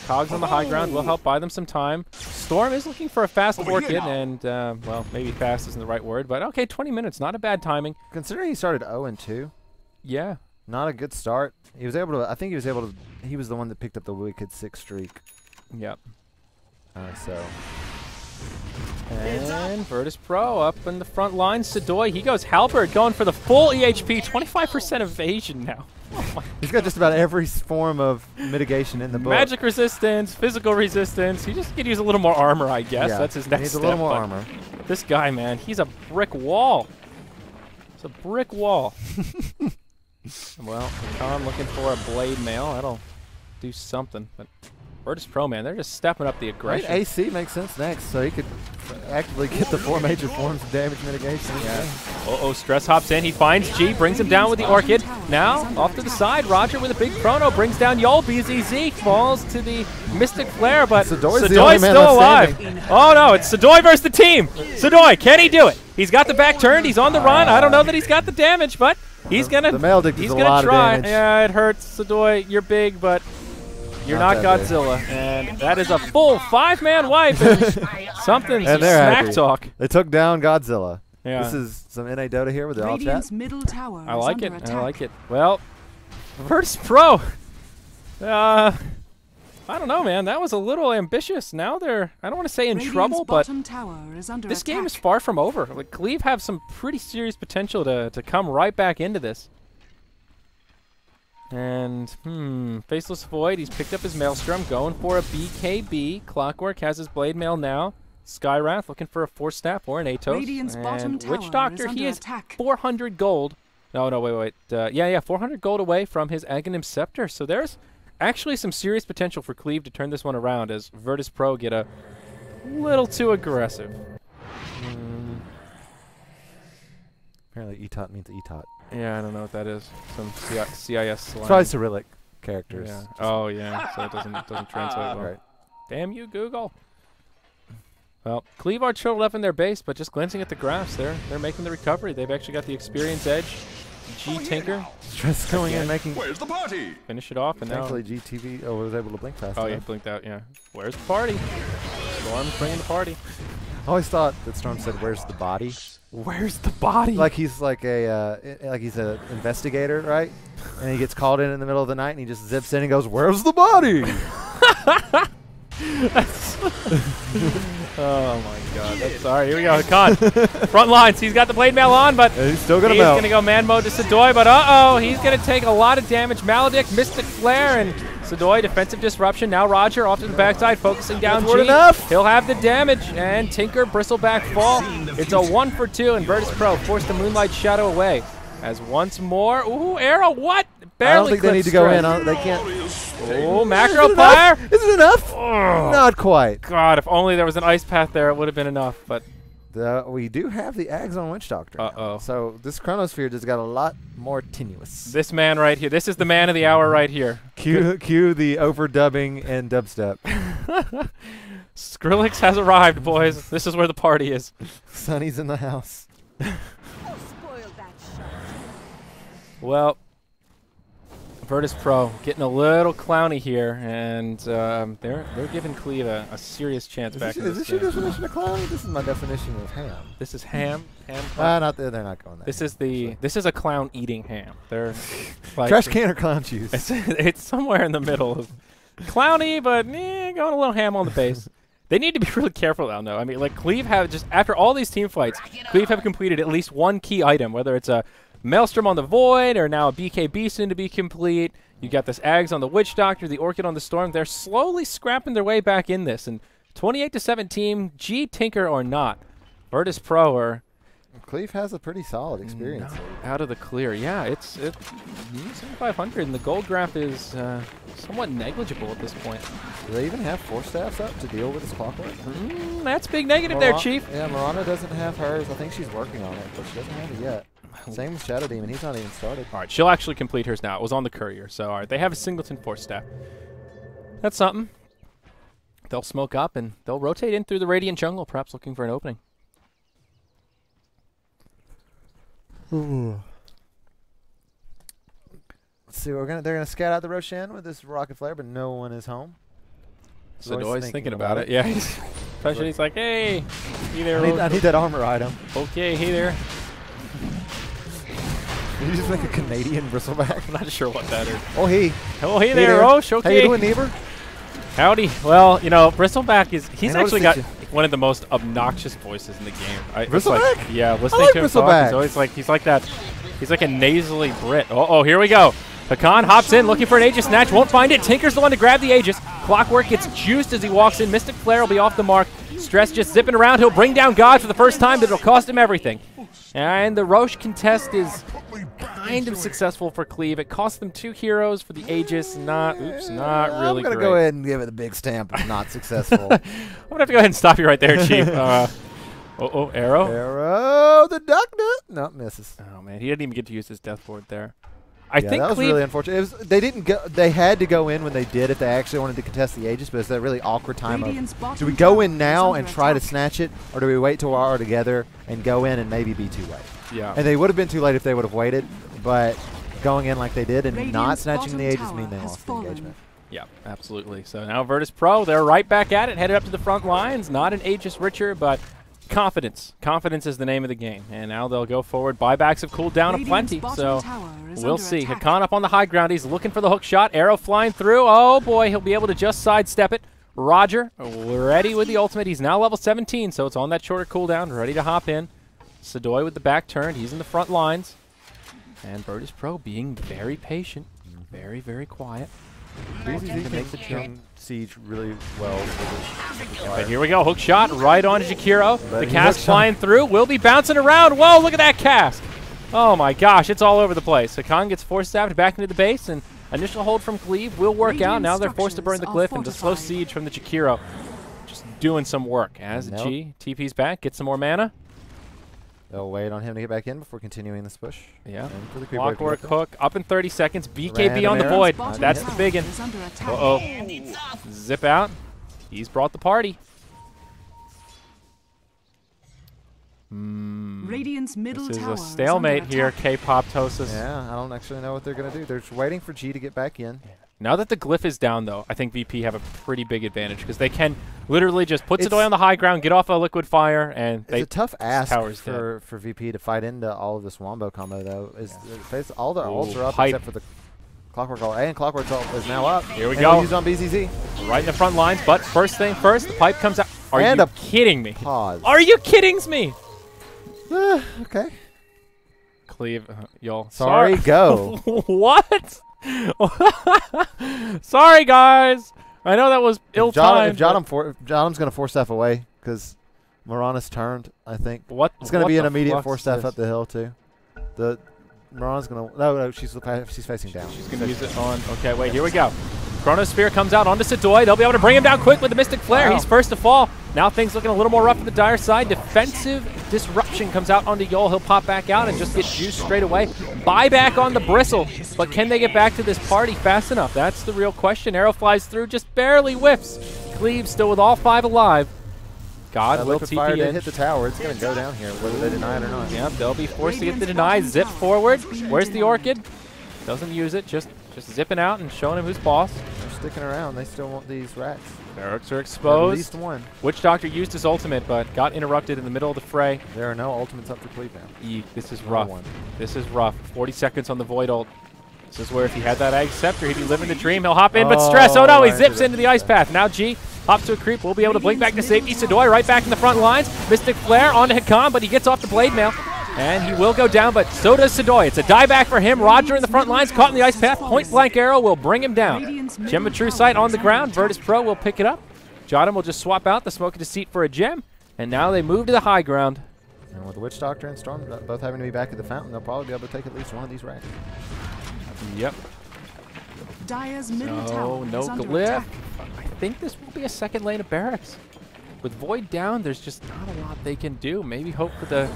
Cogs on the high ground will help buy them some time. Storm is looking for a fast Orchid, and, well, maybe fast isn't the right word, but okay, 20 minutes, not a bad timing. Considering he started 0-2. Yeah. Not a good start. He was able to, I think he was able to, he was the one that picked up the wicked 6 streak. Yep. And Virtus.Pro up in the front line. Sadoy, he goes Halberd going for the full EHP, 25% evasion now. He's got just about every form of mitigation in the book. Magic resistance, physical resistance. He just could use a little more armor, I guess. Yeah, that's his next needs step. a little more armor. This guy, man, he's a brick wall. It's a brick wall. Well, Khan looking for a blade mail. That'll do something. But Virtus.Pro, man, they're just stepping up the aggression. Right, AC makes sense next, so he could actively get the 4 major forms of damage mitigation. Yeah. Stress hops in. He finds G, brings him down with the Orchid. Now, off to the side, Roger with a big chrono brings down Yol. BZZ falls to the Mystic Flare, but Sadoy's still alive. Oh, no, it's Sadoy versus the team. Sadoy, can he do it? He's got the back turned. He's on the run. I don't know that he's got the damage, but he's going to try. Yeah, it hurts. Sadoy, you're big, but you're not Godzilla. And that is a full 5-man wipe. Something's smack talk. They took down Godzilla. Yeah. This is some NA Dota here with the all chat. Middle tower I like it. I like it. Well, Virtus.Pro. I don't know, man. That was a little ambitious. Now they're, I don't want to say in trouble, but this game is far from over. Like, Cleave have some pretty serious potential to come right back into this. And, Faceless Void, he's picked up his Maelstrom, going for a BKB. Clockwork has his Blade Mail now. Skywrath looking for a Force Staff or an Atos. And Witch Doctor, he is 400 gold. No, wait. Yeah, 400 gold away from his Aghanim Scepter. So there's actually some serious potential for Cleave to turn this one around as Virtus.Pro get a little too aggressive. Apparently ETOT means ETOT. Yeah, I don't know what that is. Some CIS slang. It's probably Cyrillic characters. Yeah. Oh, yeah. So it doesn't translate well. Right. Damn you, Google. Well, Cleave are chill left in their base, but just glancing at the graphs, they're making the recovery. They've actually got the experience edge. G Tinker. Stress going in, making. Where's the party? Finish it off, and now. Thankfully, GTV was able to blink fast. Oh, yeah, blinked out, yeah. Where's the party? Storm's bringing the party. I always thought that Storm said, "Where's the body?" Where's the body? Like he's like he's an investigator, right? And he gets called in the middle of the night, and he just zips in and goes, "Where's the body?" Oh my God! Sorry, here we go. Khan, front lines. He's got the blade mail on, but he's still gonna melt. He's gonna go man mode to Sadoy, but he's gonna take a lot of damage. Maledict, Mystic Flare, and Sadoy defensive disruption. Now Roger off to the backside, focusing down G. He'll have the damage, and Tinker bristleback fall. It's a 1-for-2, and Virtus.Pro forced the Moonlight Shadow away. As once more, ooh, arrow, what? Barely. I don't think they need to go in. They can't. Oh, macro fire! Is it enough? Oh. Not quite. God, if only there was an ice path there, it would have been enough. But we do have the Ags on Witch Doctor. Uh-oh. So this Chronosphere just got a lot more tenuous. This man right here. This is the man of the hour right here. Cue the overdubbing and dubstep. Skrillex has arrived, boys. This is where the party is. Sonny's in the house. Well, Virtus.Pro getting a little clowny here, and they're giving Cleave a serious chance back in this game. Is this your definition of clowny? This is my definition of ham. This is ham. They're not going there. This is a clown eating ham. They're like trash can or clown juice. It's somewhere in the middle of clowny, but going a little ham on the base. They need to be really careful now, though. I mean, like Cleave have just after all these team fights, Cleave have completed at least one key item, whether it's a Maelstrom on the Void, or now a BKB soon to be complete. You got this Ags on the Witch Doctor, the Orchid on the Storm. They're slowly scrapping their way back in this. And 28-17, G, Tinker or not, Virtus.Pro are... Cleave has a pretty solid experience. Out of the clear. Yeah, it's 7,500, and the gold graph is somewhat negligible at this point. Do they even have 4 staffs up to deal with this clockwork? That's big negative there, Chief. Yeah, Mirana doesn't have hers. I think she's working on it, but she doesn't have it yet. Same with Shadow Demon. He's not even started. All right, she'll actually complete hers now. It was on the courier. So, all right, they have a Singleton 4-staff. That's something. They'll smoke up, and they'll rotate in through the Radiant Jungle, perhaps looking for an opening. Ooh. Let's see. They're gonna scout out the Roshan with this rocket flare, but no one is home. So Doy's thinking about it. Yeah, he's like, hey, there. I need that armor item. Okay, hey there. Did you just make a Canadian bristleback? I'm not sure what that is. Oh, hey. Oh, hey there, Roche. Okay. How you doing, neighbor? Howdy. Well, you know, Bristleback he's actually got one of the most obnoxious voices in the game. Bristleback? Like, yeah, listening to him talk, he's like that. He's like a nasally Brit. Oh, here we go. Hakan hops in, looking for an Aegis snatch, won't find it. Tinker's the one to grab the Aegis. Clockwork gets juiced as he walks in. Mystic Flare will be off the mark. Stress just zipping around. He'll bring down God for the first time, but it'll cost him everything. And the Roche contest is kind of successful for Cleave. It cost them 2 heroes for the Aegis. Not really great. I'm going to go ahead and give it the big stamp of not successful. I'm going to have to go ahead and stop you right there, Chief. Arrow. Arrow, the duck nut. No, misses. Oh, man. He didn't even get to use his death board there. I think that was Cleave really unfortunate. They didn't go. They had to go in when they did if they actually wanted to contest the Aegis, but it's that really awkward time of, do we go in now and try to snatch it, or do we wait till we're all together and go in and maybe be too late? Yeah. And they would have been too late if they would have waited, but going in like they did and not snatching the Aegis mean they lost the engagement. Yeah, absolutely. So now Virtus.Pro, they're right back at it, headed up to the front lines. Not an Aegis richer, but confidence. Confidence is the name of the game. And now they'll go forward. Buybacks have cooled down aplenty, so we'll see. Hakan up on the high ground. He's looking for the hook shot. Arrow flying through. Oh, boy. He'll be able to just sidestep it. Roger, ready with the ultimate. He's now level 17, so it's on that shorter cooldown. Ready to hop in. Sadoy with the back turned. He's in the front lines. And Virtus.Pro being very patient. Very, very quiet. BZZ makes the jump siege really well. Right, here we go. Hook shot right on Jakiro. The cast flying through. Will be bouncing around. Whoa, look at that cast. Oh, my gosh. It's all over the place. Hakan gets force-stabbed back into the base, and initial hold from Cleave will work out. Now they're forced to burn the glyph and to slow siege from the Jakiro. Just doing some work. As the G TP's back, get some more mana. They'll wait on him to get back in before continuing this push. Yeah. Clockwork hook up in 30 seconds. BKB on the Void. That's the big one. Uh-oh. Zip out. He's brought the party. Radiant's middle this is tower a stalemate here, K-Pop-tosis. Yeah, I don't actually know what they're going to do. They're just waiting for G to get back in. Now that the glyph is down, though, I think VP have a pretty big advantage because they can literally just put Sadoy on the high ground, get off a liquid fire, and it's a tough ask for VP to fight into all of this Wombo combo, though. All their ults are up except for the Clockwork ult, and Clockwork ult is now up. Here we go. Use on BZZ. Right in the front lines, but first thing first, the pipe comes out. Are you kidding me? Pause. Are you kidding me? Okay. Cleave, y'all. Sorry, go. What? Sorry, guys. I know that was ill-timed. If Jotum's going to force staff away because Mirana's turned, I think. It's going to be an immediate force staff up the hill, too. Mirana's going to... No, she's facing down. She's going to use it on... Okay, wait, here we go. Chronosphere comes out onto Sadoy. They'll be able to bring him down quick with the Mystic Flare. Wow. He's first to fall. Now things looking a little more rough on the dire side. Defensive disruption comes out onto Yol. He'll pop back out and just get juiced straight away. Buyback on the Bristle, but can they get back to this party fast enough? That's the real question. Arrow flies through, just barely whiffs. Cleave still with all 5 alive. God will TP in. Hit the tower. It's going to go down here, whether they deny it or not. Yep, they'll be forced to get the deny. Zip forward. Where's the Orchid? Doesn't use it. Just zipping out and showing him who's boss. They're sticking around. They still want these racks. Barracks are exposed. At least one. Witch Doctor used his ultimate, but got interrupted in the middle of the fray. There are no ultimates up for Cleave now. Eek, this is rough. This is rough. 40 seconds on the Void ult. This is where if he had that Ag Scepter, he'd be living the dream. He'll hop in, but stress. Oh no, he zips into the Ice Path. Now G hops to a creep. We'll be able to blink back to safety. Sadoy right back in the front lines. Mystic Flare onto Hakan, but he gets off the Blade Mail. And he will go down, but so does Sadoy. It's a dieback for him. Roger in the front lines, caught in the Ice Path. Point blank arrow will bring him down. Gem of True Sight on the ground. Virtus.Pro will pick it up. Jotum will just swap out the Smoke of Deceit for a gem. And now they move to the high ground. And with the Witch Doctor and Storm both having to be back at the fountain, they'll probably be able to take at least one of these racks. Yep. Dire's middle tower Oh, no is under glyph. attack. I think this will be a second lane of barracks. With Void down, there's just not a lot they can do. Maybe hope for the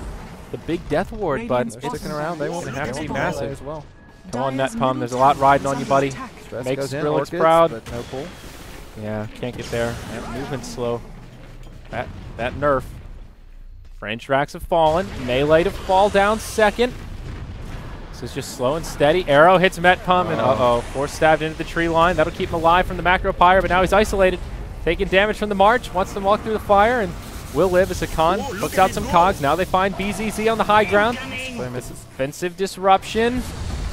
big Death Ward, but They're sticking around. They won't have to be play massive as well. Come on, Net Pum. There's a lot riding on you, buddy. Stress Makes goes in, Skrillex Orchids, proud. but no pull. Yeah, can't get there. That movement's slow. That nerf. French racks have fallen. Melee to fall down second. This is just slow and steady. Arrow hits Met Pum, and force stabbed into the tree line. That'll keep him alive from the Macro Pyre, but now he's isolated. Taking damage from the March. Wants to walk through the fire, and will live as Hakan hooks out some cogs. Now they find BZZ on the high ground. Offensive disruption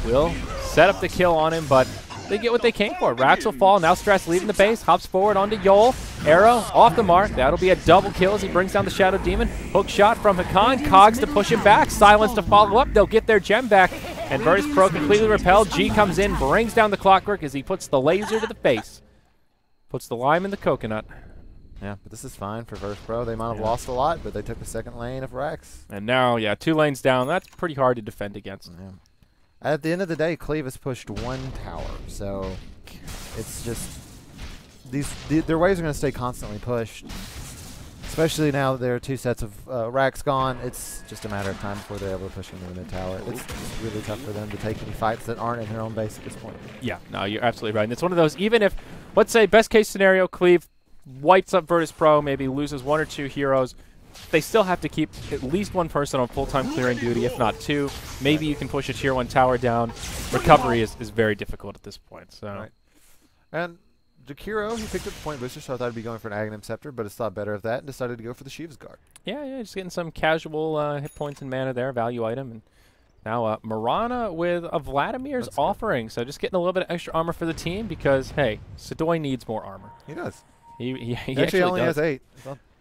will set up the kill on him, but they get what they came for. Racks will fall. Now Stress leaving the base. Hops forward onto Yol. Arrow off the mark. That'll be a double kill as he brings down the Shadow Demon. Hook shot from Hakan. Cogs to push him back. Silence to follow up. They'll get their gem back. And Virtus.Pro completely repelled. G comes in, brings down the Clockwork as he puts the laser to the face. Puts the lime in the coconut. Yeah, but this is fine for Virtus.Pro. They might have lost a lot, but they took the second lane of racks. And now, 2 lanes down. That's pretty hard to defend against. Yeah. At the end of the day, Cleave has pushed 1 tower, so it's just their waves are going to stay constantly pushed. Especially now that there are 2 sets of racks gone, it's just a matter of time before they're able to push into the mid tower. It's really tough for them to take any fights that aren't in their own base at this point. Yeah, no, you're absolutely right. And it's one of those, even if, let's say, best case scenario, Cleave wipes up Virtus.Pro, maybe loses 1 or 2 heroes, they still have to keep at least 1 person on full-time clearing duty, if not 2. Maybe you can push a tier 1 tower down. Recovery is very difficult at this point. So. Right. And Jakiro, he picked up the point booster, so I thought he'd be going for an Aghanim Scepter, but has thought better of that and decided to go for the Shiva's Guard. Yeah, just getting some casual hit points and mana there, value item. And now Mirana with a Vladimir's offering, so just getting a little bit of extra armor for the team because, hey, Sadoy needs more armor. He does. He actually only has 8.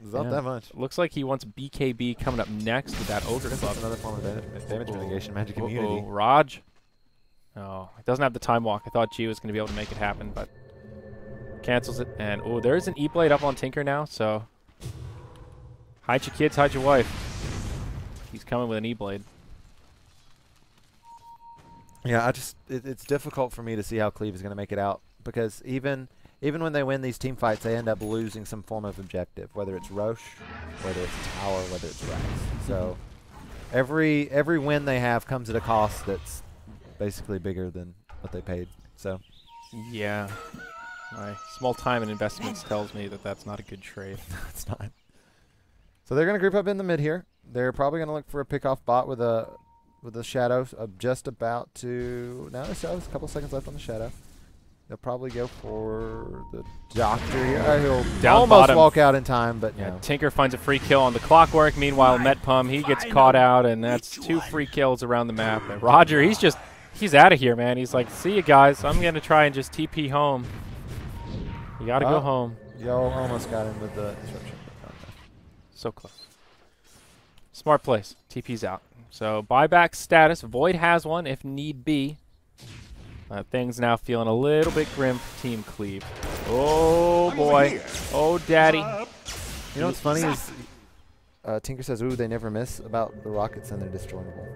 It's not that much. Looks like he wants BKB coming up next with that Ogre Club. Another form of damage mitigation, magic immunity. Raj. Oh, he doesn't have the time walk. I thought G was going to be able to make it happen, but cancels it. And, there's an E-Blade up on Tinker now, so hide your kids, hide your wife. He's coming with an E-Blade. Yeah, it's difficult for me to see how Cleave is going to make it out because even when they win these team fights, they end up losing some form of objective, whether it's Roche, whether it's Tower, whether it's Racks. So every win they have comes at a cost that's basically bigger than what they paid. So yeah, my small time and investments tells me that that's not a good trade. It's not. So they're going to group up in the mid here. They're probably going to look for a pick-off bot with the Shadow just about to. Now there's a couple seconds left on the Shadow. They'll probably go for the Doctor here. He'll almost walk out in time, but no. Tinker finds a free kill on the Clockwork. Meanwhile, Metpum, he gets caught out, and that's 2 free kills around the map. And Roger, he's out of here, man. He's like, see you guys. I'm going to try and just TP home. You got to go home. Yo almost got him with the disruption. So close. Smart place. TP's out. So buyback status. Void has one if need be. Things now feeling a little bit grim for Team Cleave. Oh, boy. Oh, daddy. You know what's funny is Tinker says, ooh, they never miss about the rockets and they're disjointable.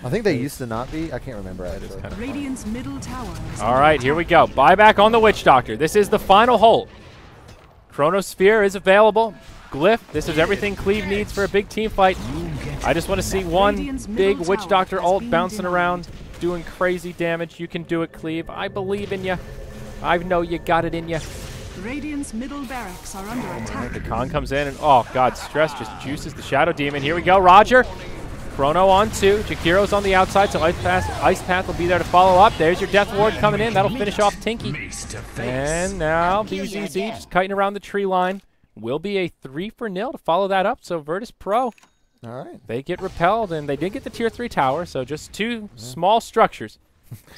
I think they used to not be. I can't remember actually. Radiant's middle tower. All right, here we go. Buyback on the Witch Doctor. This is the final hole. Chronosphere is available. Glyph, this is everything Cleave needs for a big team fight. I just want to see one big Witch Doctor ult bouncing around, doing crazy damage. You can do it, Cleave. I believe in you. I know you got it in you. Radiant's middle barracks are under attack. The Khan comes in and, oh god, Stress just juices the Shadow Demon. Here we go, Roger. Chrono on 2. Jakiro's on the outside, so Ice Path will be there to follow up. There's your Death Ward coming in. That'll finish off Tinky. And now BZZ just kiting around the tree line. Will be a 3-0 to follow that up, so Virtus.Pro. All right. They get repelled, and they did get the tier 3 tower, so just 2 small structures.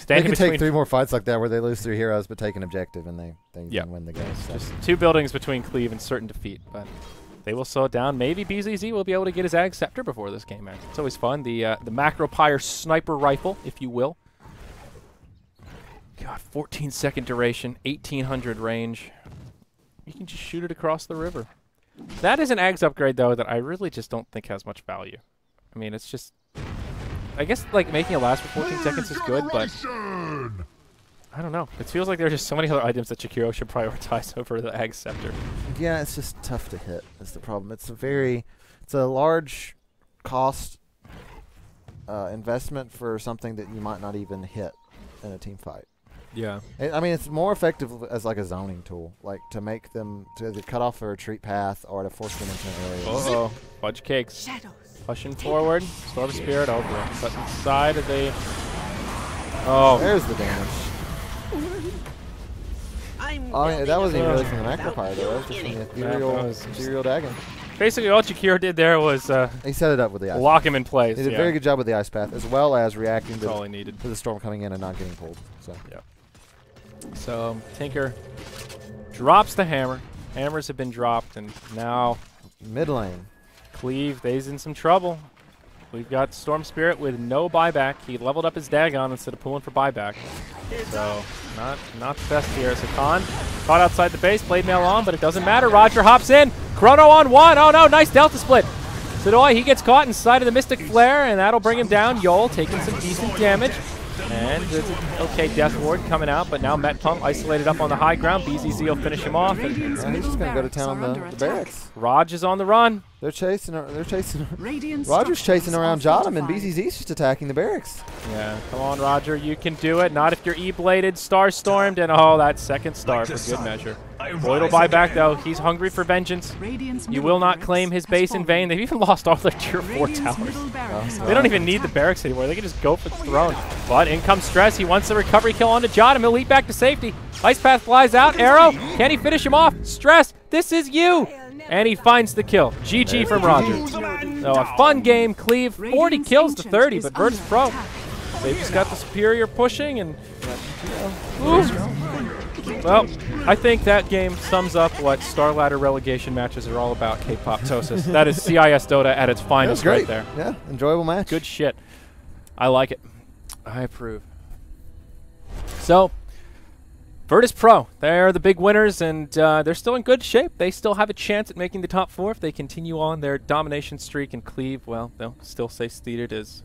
They can take 3 more fights like that where they lose 3 heroes but take an objective and they can win the game. So. Just 2 buildings between Cleave and certain defeat, but they will slow it down. Maybe BZZ will be able to get his Ag Scepter before this game ends. It's always fun. The Macropire sniper rifle, if you will. God, 14-second duration, 1800 range. You can just shoot it across the river. That is an Ags upgrade, though, that I really just don't think has much value. I mean, it's just... I guess, like, making it last for 14 seconds is good, but... I don't know. It feels like there are just so many other items that Jakiro should prioritize over the Ag Scepter. Yeah, it's just tough to hit. That's the problem. It's a large cost investment for something that you might not even hit in a team fight. Yeah. I mean, it's more effective as like a zoning tool, like to make them to either cut off a retreat path or to force them into an area. Uh-oh. Fudge cakes. Pushing forward. Storm Spirit over. Cut inside of the... Oh. There's the damage. I mean, that wasn't even really from the Macropire, though. That was just from the ethereal dagger. Basically, all Jakiro did there was he set it up with the ice lock him in place. He did a very good job with the ice path, as well as reacting to, all he needed. to the storm coming in and not getting pulled. So. Yeah. So Tinker drops the hammer. Hammers have been dropped, and now mid lane. Cleave, they's in some trouble. We've got Storm Spirit with no buyback. He leveled up his Dagon instead of pulling for buyback. So not the best here. So Khan caught outside the base, blade mail on, but it doesn't matter. Roger hops in. Chrono on 1. Oh no, nice Delta split. Sadoy, he gets caught inside of the Mystic Flare, and that'll bring him down. Yol taking some decent damage. And there's an okay Death Ward coming out, but now Met Pump isolated up on the high ground. BZZ will finish him off. And he's just going to go to town on the barracks. Raj is on the run. They're chasing. Roger's chasing around Jotum, and BZZ's just attacking the barracks. Yeah, come on, Roger. You can do it. Not if you're E-bladed, Star-stormed, and oh, that second star for good measure. Boyd will buy back, though. He's hungry for vengeance. You will not claim his base in vain. They've even lost all their tier 4 towers. They don't even need the barracks anymore. They can just go for the throne. But in comes Stress. He wants the recovery kill onto Jotum. He'll leap back to safety. Ice Path flies out. Arrow. Can he finish him off? Stress, this is you. And he finds the kill. GG from Roger. So a fun game. Cleave, 40 kills to 30, but Virtus.Pro, they've just got the superior pushing. And well, I think that game sums up what Starladder relegation matches are all about, K-Pop-Tosis. That is CIS Dota at its finest right there. Yeah, enjoyable match. Good shit. I like it. I approve. So, Virtus.Pro, they're the big winners, and they're still in good shape. They still have a chance at making the top 4 if they continue on their domination streak. And Cleave, well, they'll still stay seated as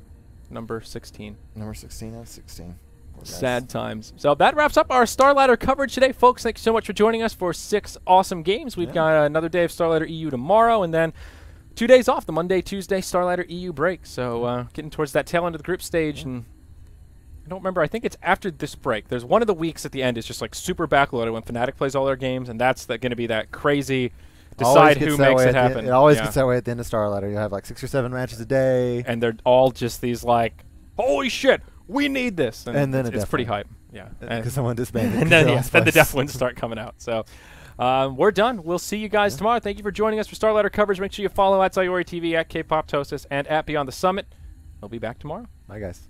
number 16. Number 16 out of 16. Sad times. So that wraps up our Starladder coverage today, folks. Thank you so much for joining us for 6 awesome games. We've got another day of Starladder EU tomorrow, and then 2 days off, the Monday, Tuesday Starladder EU break. So getting towards that tail end of the group stage, and I don't remember. I think it's after this break. There's one of the weeks at the end is just like super backloaded when Fnatic plays all their games, and that's going to be that crazy decide who makes it happen. It always gets that way at the end of Starladder. You have like 6 or 7 matches a day, and they're all just these like, holy shit, we need this, and then it's pretty hype. Yeah, because someone disbanded. And then then the death wins start coming out. So we're done. We'll see you guys tomorrow. Thank you for joining us for Starladder coverage. Make sure you follow at Sayori TV, at K-Pop-Tosis, and at Beyond the Summit. We'll be back tomorrow. Bye, guys.